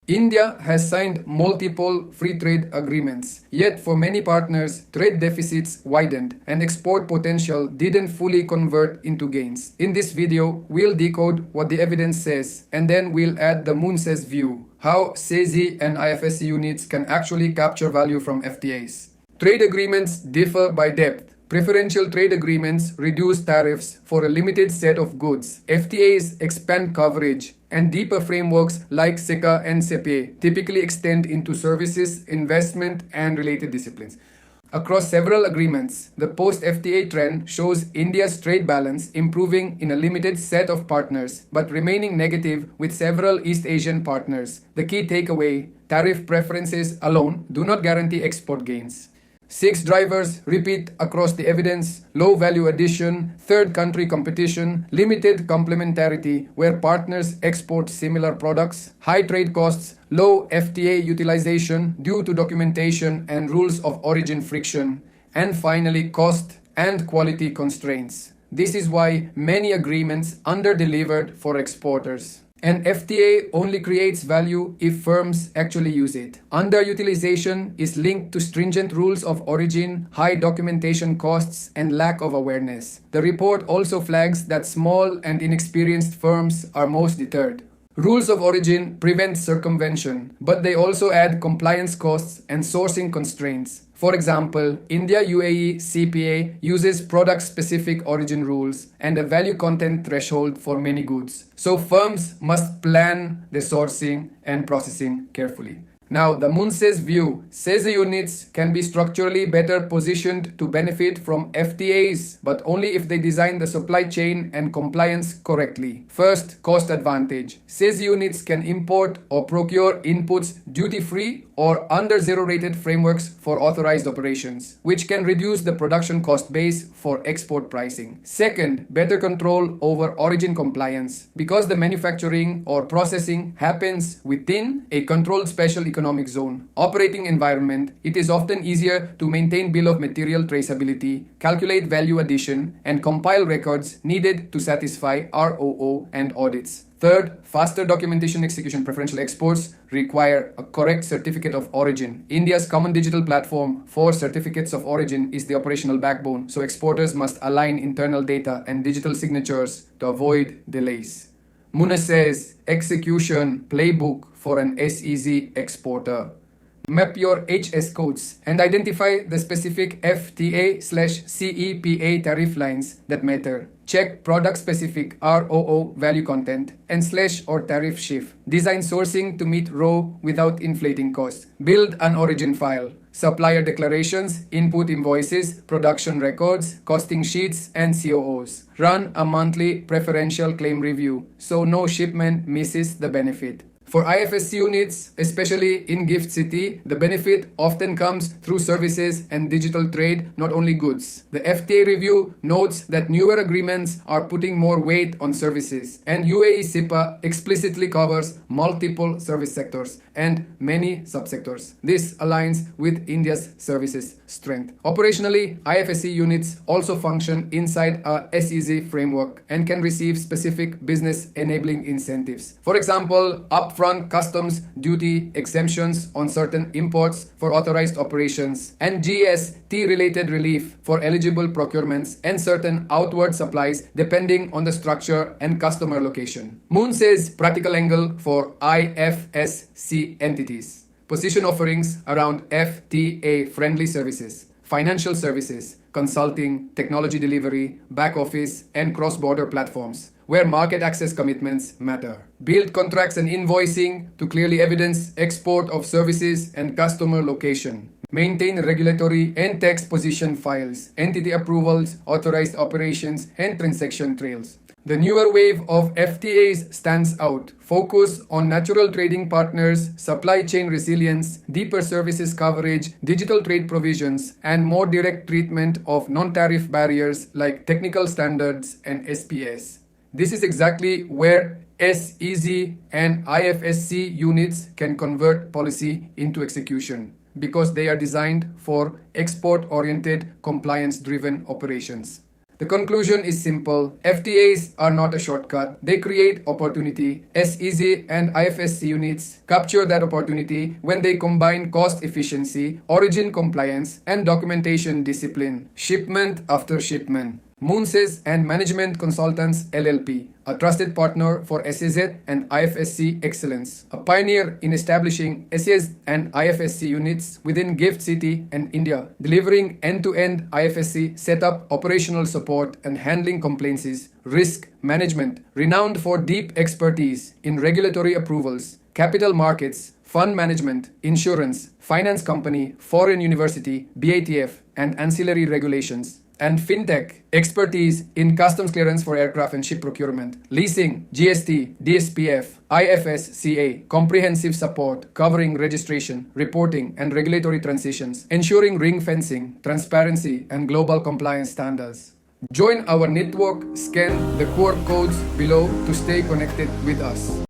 India has signed multiple free trade agreements, yet for many partners, trade deficits widened and export potential didn't fully convert into gains. In this video, we'll decode what the evidence says, and then we'll add the Moonses view, how SEZ and IFSC units can actually capture value from FTAs. Trade agreements differ by depth. Preferential trade agreements reduce tariffs for a limited set of goods. FTAs expand coverage, and deeper frameworks like SECA and CEPA typically extend into services, investment, and related disciplines. Across several agreements, the post-FTA trend shows India's trade balance improving in a limited set of partners, but remaining negative with several East Asian partners. The key takeaway: tariff preferences alone do not guarantee export gains. 6 drivers repeat across the evidence: low value addition, third country competition, limited complementarity where partners export similar products, high trade costs, low FTA utilization due to documentation and rules of origin friction, and finally cost and quality constraints. This is why many agreements under-delivered for exporters. An FTA only creates value if firms actually use it. Underutilization is linked to stringent rules of origin, high documentation costs, and lack of awareness. The report also flags that small and inexperienced firms are most deterred. Rules of origin prevent circumvention, but they also add compliance costs and sourcing constraints. For example, India-UAE CPA uses product-specific origin rules and a value content threshold for many goods. So firms must plan the sourcing and processing carefully. Now, the Moonses view says the units can be structurally better positioned to benefit from FTAs, but only if they design the supply chain and compliance correctly. First, cost advantage. Says units can import or procure inputs duty-free or under zero-rated frameworks for authorized operations, which can reduce the production cost base for export pricing. Second, better control over origin compliance. Because the manufacturing or processing happens within a controlled special economic zone operating environment, it is often easier to maintain bill of material traceability, calculate value addition, and compile records needed to satisfy ROO and audits. Third, faster documentation execution. Preferential exports require a correct certificate of origin. India's common digital platform for certificates of origin is the operational backbone, so exporters must align internal data and digital signatures to avoid delays. Moonses execution playbook for an SEZ exporter. Map your HS codes and identify the specific FTA/CEPA tariff lines that matter. Check product-specific ROO value content and slash or tariff shift. Design sourcing to meet ROW without inflating costs. Build an origin file. Supplier declarations, input invoices, production records, costing sheets, and COOs. Run a monthly preferential claim review so no shipment misses the benefit. For IFSC units, especially in Gift City, the benefit often comes through services and digital trade, not only goods. The FTA review notes that newer agreements are putting more weight on services, and UAE SIPA explicitly covers multiple service sectors and many subsectors. This aligns with India's services strength. Operationally, IFSC units also function inside a SEZ framework and can receive specific business enabling incentives. For example, upfront customs duty exemptions on certain imports for authorized operations, and GST-related relief for eligible procurements and certain outward supplies depending on the structure and customer location. Moonses practical angle for IFSC entities. Position offerings around FTA-friendly services, financial services, consulting, technology delivery, back office, and cross-border platforms, where market access commitments matter. Build contracts and invoicing to clearly evidence export of services and customer location. Maintain regulatory and tax position files, entity approvals, authorized operations, and transaction trails. The newer wave of FTAs stands out. Focus on natural trading partners, supply chain resilience, deeper services coverage, digital trade provisions, and more direct treatment of non-tariff barriers like technical standards and SPS. This is exactly where SEZ and IFSC units can convert policy into execution, because they are designed for export-oriented, compliance-driven operations. The conclusion is simple. FTAs are not a shortcut. They create opportunity. SEZ and IFSC units capture that opportunity when they combine cost efficiency, origin compliance, and documentation discipline, shipment after shipment. Moonses and Management Consultants LLP, a trusted partner for SEZ and IFSC excellence, a pioneer in establishing SEZ and IFSC units within Gift City and India, delivering end-to-end IFSC setup, operational support, and handling complaints, risk management, renowned for deep expertise in regulatory approvals, capital markets, fund management, insurance, finance company, foreign university, BATF, and ancillary regulations. And fintech, expertise in customs clearance for aircraft and ship procurement, leasing, GST, DSPF, IFSCA, comprehensive support covering registration, reporting, and regulatory transitions, ensuring ring fencing, transparency, and global compliance standards. Join our network, scan the QR codes below to stay connected with us.